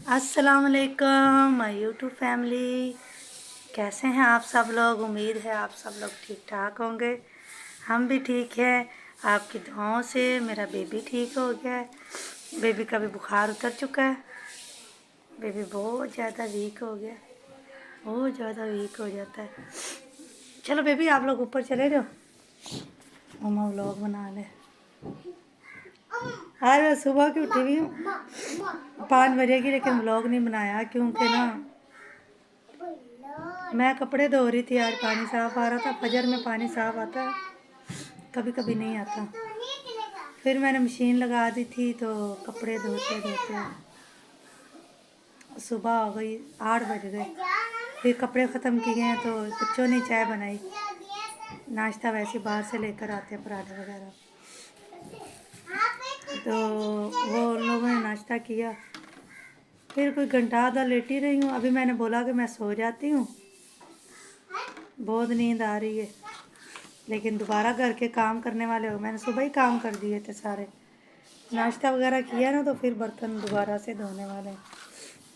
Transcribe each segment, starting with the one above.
अस्सलाम वालेकुम my YouTube family. कैसे हैं आप सब लोग? उम्मीद है आप सब लोग ठीक ठाक होंगे। हम भी ठीक हैं। आपकी दुआओं से मेरा बेबी ठीक हो गया है। बेबी का भी बुखार उतर चुका है। बेबी बहुत ज़्यादा वीक हो गया, बहुत ज़्यादा वीक हो जाता है। चलो बेबी आप लोग ऊपर चले जाओ, मम्मा व्लॉग बना ले। आज मैं सुबह की उठी हुई हूँ 5 बजे की, लेकिन व्लॉग नहीं बनाया क्योंकि ना मैं कपड़े धो रही थी। आज पानी साफ आ रहा था, फजर में पानी साफ आता है, कभी कभी नहीं आता। फिर मैंने मशीन लगा दी थी तो कपड़े धोते धोते सुबह हो गई, 8 बज गए। फिर कपड़े ख़त्म किए हैं तो बच्चों ने चाय बनाई। नाश्ता वैसे बाहर से लेकर आते हैं, पराठे वगैरह, तो वो उन लोगों ने नाश्ता किया। फिर कोई घंटा आधा लेटी रही हूँ। अभी मैंने बोला कि मैं सो जाती हूँ, बहुत नींद आ रही है, लेकिन दोबारा घर के काम करने वाले हो। मैंने सुबह ही काम कर दिए थे सारे, नाश्ता वगैरह किया ना, तो फिर बर्तन दोबारा से धोने वाले हैं।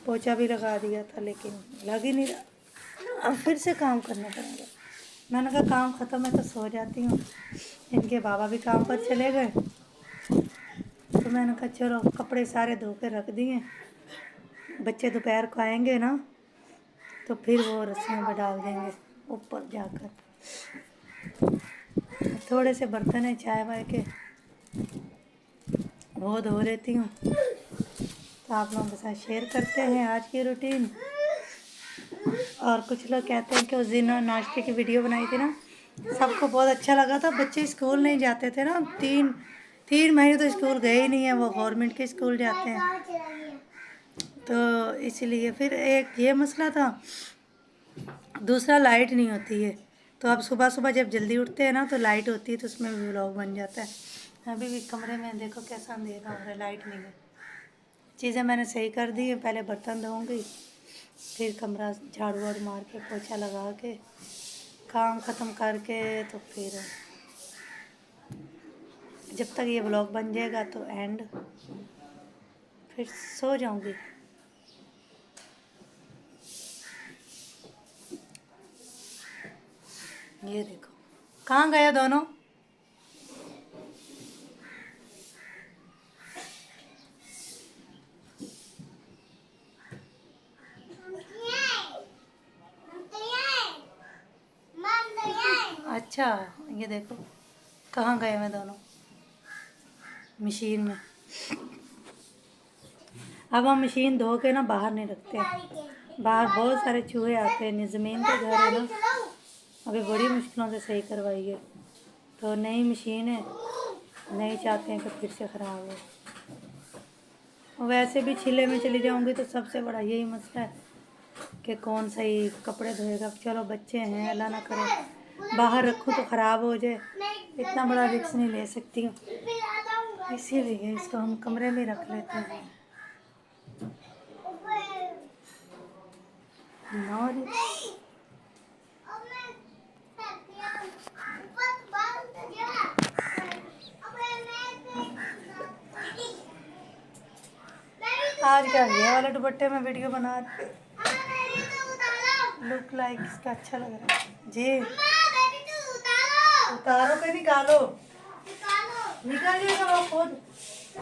पोछा भी लगा दिया था लेकिन लग ही नहीं रहा, अब फिर से काम करना पड़ेगा। मैंने कहा काम ख़त्म है तो सो जाती हूँ। इनके बाबा भी काम पर चले गए, तो मैंने कहा चलो कपड़े सारे धो के रख दिए। बच्चे दोपहर को आएंगे ना तो फिर वो रस्सियों में डाल देंगे ऊपर जाकर। थोड़े से बर्तन है चाय वाय के, वो धो लेती हूँ। तो आप लोगों के साथ शेयर करते हैं आज की रूटीन। और कुछ लोग कहते हैं कि उस दिन नाश्ते की वीडियो बनाई थी ना, सबको बहुत अच्छा लगा था। बच्चे स्कूल नहीं जाते थे ना, तीन महीने तो स्कूल गए ही नहीं है, वो गवर्नमेंट के स्कूल जाते हैं, तो इसलिए फिर एक ये मसला था। दूसरा लाइट नहीं होती है, तो अब सुबह सुबह जब जल्दी उठते हैं ना तो लाइट होती है, तो उसमें भी व्लॉग बन जाता है। अभी भी कमरे में देखो कैसा अंधेरा हो रहा है, लाइट नहीं है। चीज़ें मैंने सही कर दी है, पहले बर्तन धोऊंगी, फिर कमरा झाड़ू वाड़ू मार के पोछा लगा के काम ख़त्म करके, तो फिर जब तक ये व्लॉग बन जाएगा तो एंड, फिर सो जाऊंगी। ये देखो कहाँ गया दोनों। अच्छा ये देखो कहाँ गए मैं दोनों, मशीन में। अब हम मशीन धो के ना बाहर नहीं रखते हैं, बाहर बहुत सारे चूहे आते हैं। ज़मीन पे घर है ना, अभी बड़ी मुश्किलों से सही करवाई है, तो नई मशीन है, नहीं चाहते हैं कि फिर से ख़राब हो। वैसे भी छिले में चली जाऊंगी तो सबसे बड़ा यही मसला है कि कौन सही कपड़े धोएगा। चलो बच्चे हैं, अल्लाह ना करे बाहर रखूँ तो ख़राब हो जाए, इतना बड़ा रिस्क नहीं ले सकती हूँ, इसीलिए इसको हम कमरे में रख लेते हैं। आज का ये वाला दुपट्टे में वीडियो बना रही, लुक लाइक इसका अच्छा लग रहा है जी। उतारो के निकालो, निकाल जाएगा वो खुद।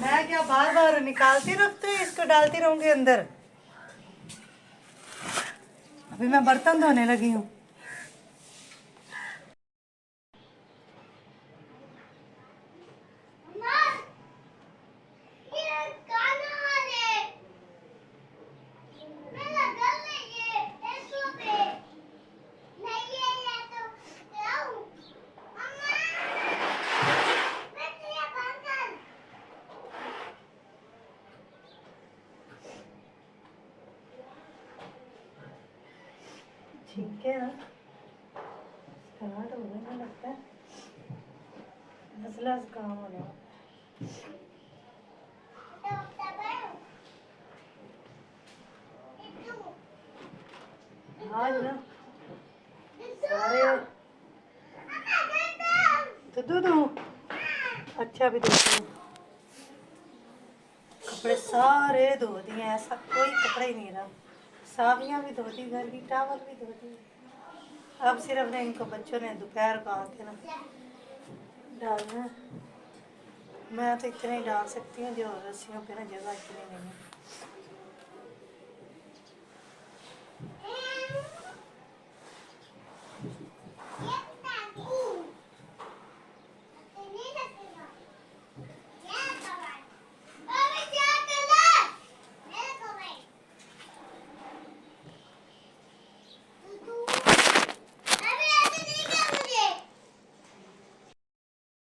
मैं क्या बार बार निकालती रखती हूँ, इसको डालती रहूंगी अंदर। अभी मैं बर्तन धोने लगी हूँ। ठीक है ना, स्टार्ट हो गया लगता है, मसला काम होने वाला आज ना सारे तो दूध अच्छा भी देती हूँ। कपड़े सारे धो दिए, ऐसा कोई कपड़ा ही नहीं रहा। साड़ियाँ भी धो दी, घर की टावल भी धो दी। अब सिर्फ ने इनको बच्चों ने दोपहर को आके ना डालना। मैं तो इतने ही डाल सकती हूँ, जो रस्सियों पे ना जगह इतनी नहीं है।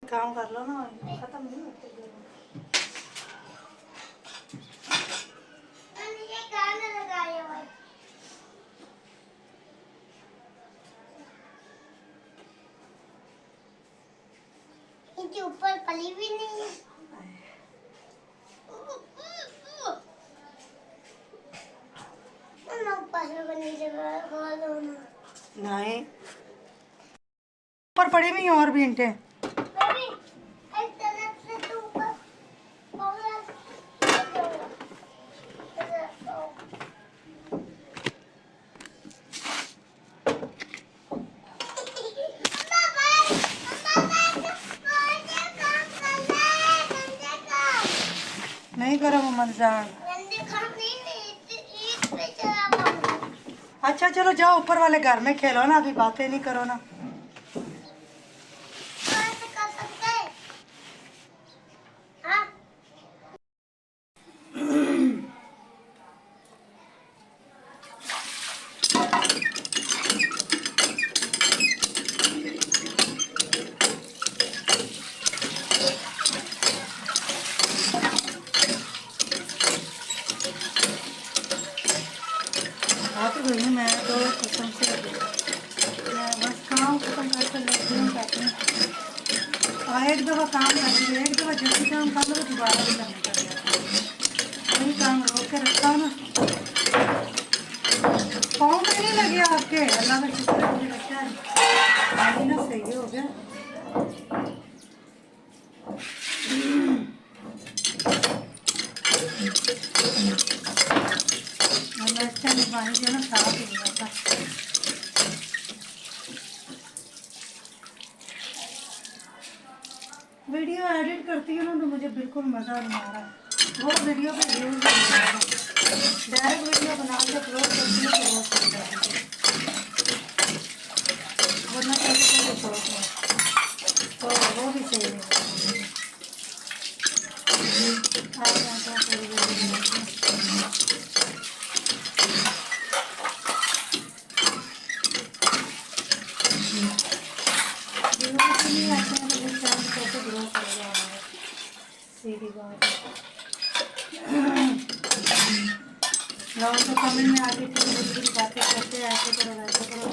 काम कर लो ना, खत्म नहीं होते घर में। इनके ऊपर पली भी नहीं है। नहीं, ऊपर पड़ी हुई हैं और भी ईंटें। नहीं करो मोहम्मद जान। अच्छा चलो जाओ ऊपर वाले घर में खेलो ना, अभी बातें नहीं करो ना। हाथ धोई मैं तो कसम से मैं बस काम खत्म करके लेती हूँ ताकि एक दफ़ा काम कर लिया, एक दफ़ा जल्दी काम कर लो तो दोबारा भी करना पड़ जाता है। वही काम रोक के रखा हो ना। पाँव में नहीं लगे आपके? अल्लाह का शुक्र है, मुझे लगता है अभी ना सही हो गया। अल्लाह अच्छा नहीं, पानी जो ना साफ ही हुआ था। वीडियो एडिट करती हूँ ना तो मुझे बिल्कुल मज़ा नहीं आ रहा है। वो वीडियो पे व्यूज़ नहीं आ रहा। डायरेक्ट वीडियो बना के अपलोड करती हूँ तो वो सही जाती है, वरना कैसे कैसे शौक है तो वो भी सही नहीं है। आज मैं तो पूरी वीडियो बनाती हूँ। व्यूज़ ही नहीं आते हैं तो फिर चैनल कैसे ग्रो करेगा हमारा? सीधी बात है। लोग तो कमेंट में आके बुरी बातें करते हैं, ऐसे करो वैसे करो,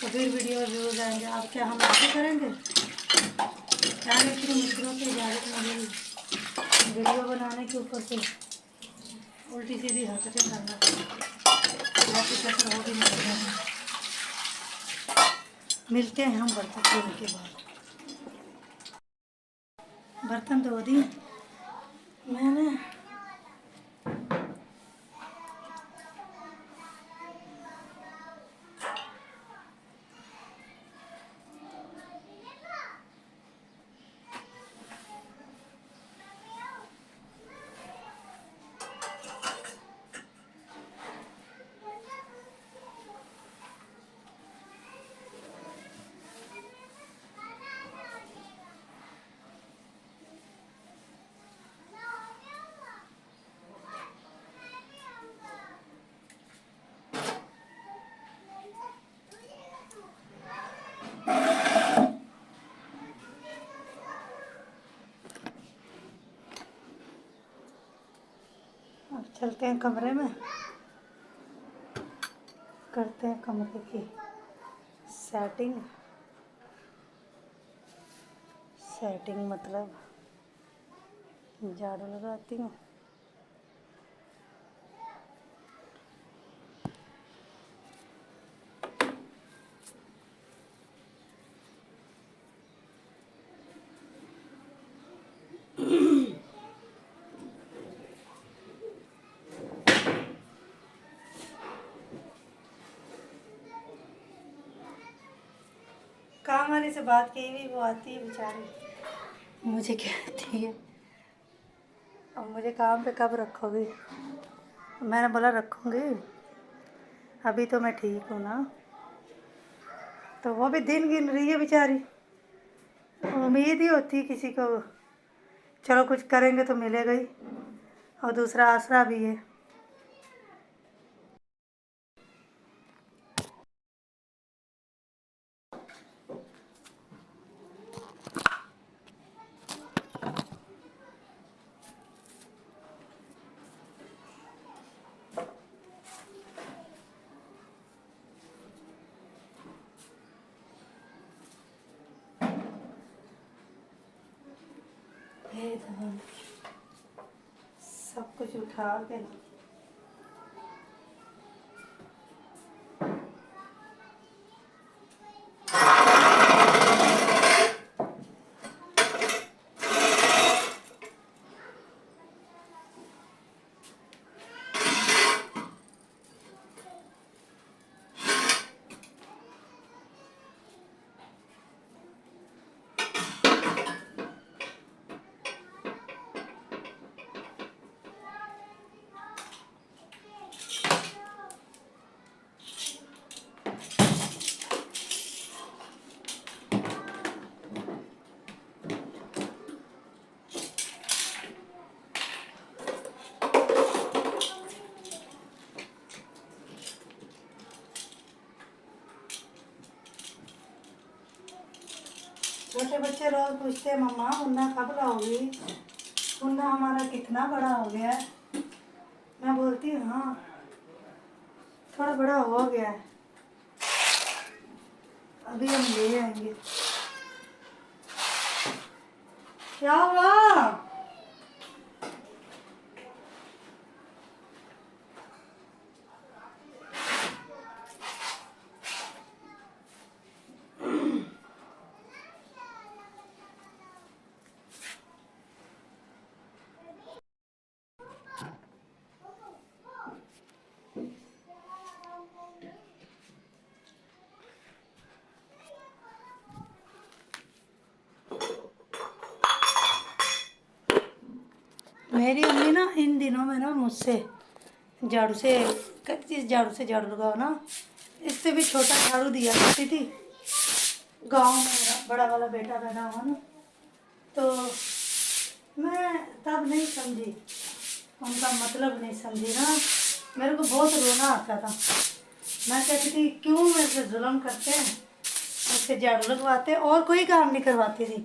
तो फिर वीडियो व्यूज़ आएंगे। अब क्या हम ऐसे करेंगे? पहले इतनी मुश्किलों से इजाज़त मिली वीडियो बनाने के ऊपर से उल्टी सीधी हरकतें करना, बाकी कसर हो भी नहीं रहा। मिलते हैं हम बर्तन धोने के बाद। बर्तन धो दिए मैंने। अब चलते हैं कमरे में, करते हैं कमरे की सेटिंग। सेटिंग मतलब झाड़ू लगाती हूँ। काम वाली से बात की हुई, वो आती है बेचारी, मुझे कहती है अब मुझे काम पे कब रखोगी। मैंने बोला रखूँगी, अभी तो मैं ठीक हूँ ना। तो वो भी दिन गिन रही है बेचारी। उम्मीद ही होती है किसी को, चलो कुछ करेंगे तो मिलेगा ही, और दूसरा आसरा भी है। हे भगवान, सब कुछ उठा के ना। छोटे बच्चे रोज पूछते हैं मम्मा मुन्ना कब लाओगी, मुन्ना हमारा कितना बड़ा हो गया है। मैं बोलती हूँ हाँ थोड़ा बड़ा हो गया है, अभी हम ले आएंगे। क्या हुआ? मेरी अम्मी ना इन दिनों में ना मुझसे झाड़ू से कहती थी, झाड़ू से झाड़ू लगाओ ना। इससे भी छोटा झाड़ू दिया करती थी। गांव में मेरा बड़ा वाला बेटा पैदा हुआ ना, तो मैं तब नहीं समझी, उनका मतलब नहीं समझी ना। मेरे को बहुत रोना आता था। मैं कहती थी क्यों मेरे से जुल्म करते हैं, मुझसे झाड़ू लगवाते और कोई काम नहीं करवाती थी,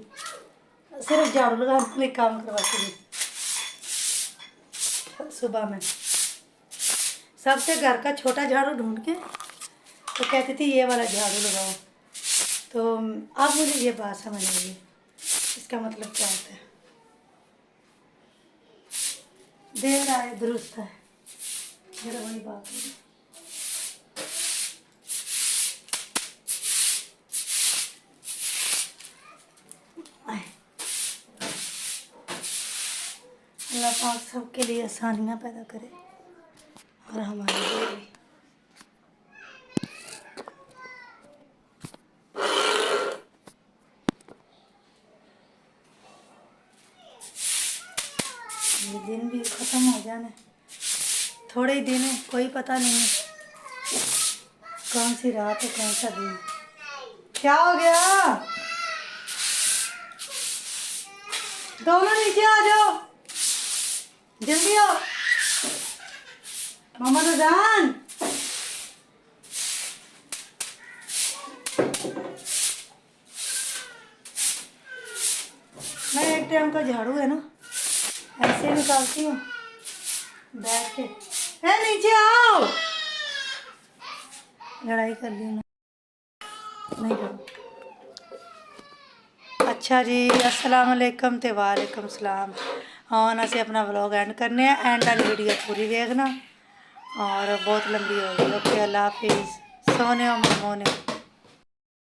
सिर्फ झाड़ू लगाने के लिए काम करवाती थी। सुबह में सबसे घर का छोटा झाड़ू ढूंढ के तो कहती थी ये वाला झाड़ू लगाओ। तो अब मुझे ये बात समझ आई इसका मतलब क्या होता है। देर आए दुरुस्त है, मेरा वही बात है। अल्लाह पाक सबके लिए आसानियाँ पैदा करे और हमारे लिए भी। ये दिन भी ख़त्म हो जाने, थोड़े ही दिन है, कोई पता नहीं है कौन सी रात है कौन सा दिन। क्या हो गया? दोनों नीचे आ जाओ, जल्दी आओ। मोहम्मद अजान, मैं एक टाइम का झाड़ू है ना ऐसे निकालती हूँ बैठ के। नीचे आओ, लड़ाई कर ली ना, नहीं करो। अच्छा जी, अस्सलाम वालेकुम ते वालेकुम सलाम। हाँ असें अपना व्लॉग एंड करने हैं, एंड वाली वीडियो पूरी देखना और बहुत लंबी होगी। ओके अल्लाह हाफिज़, सोने और मोने।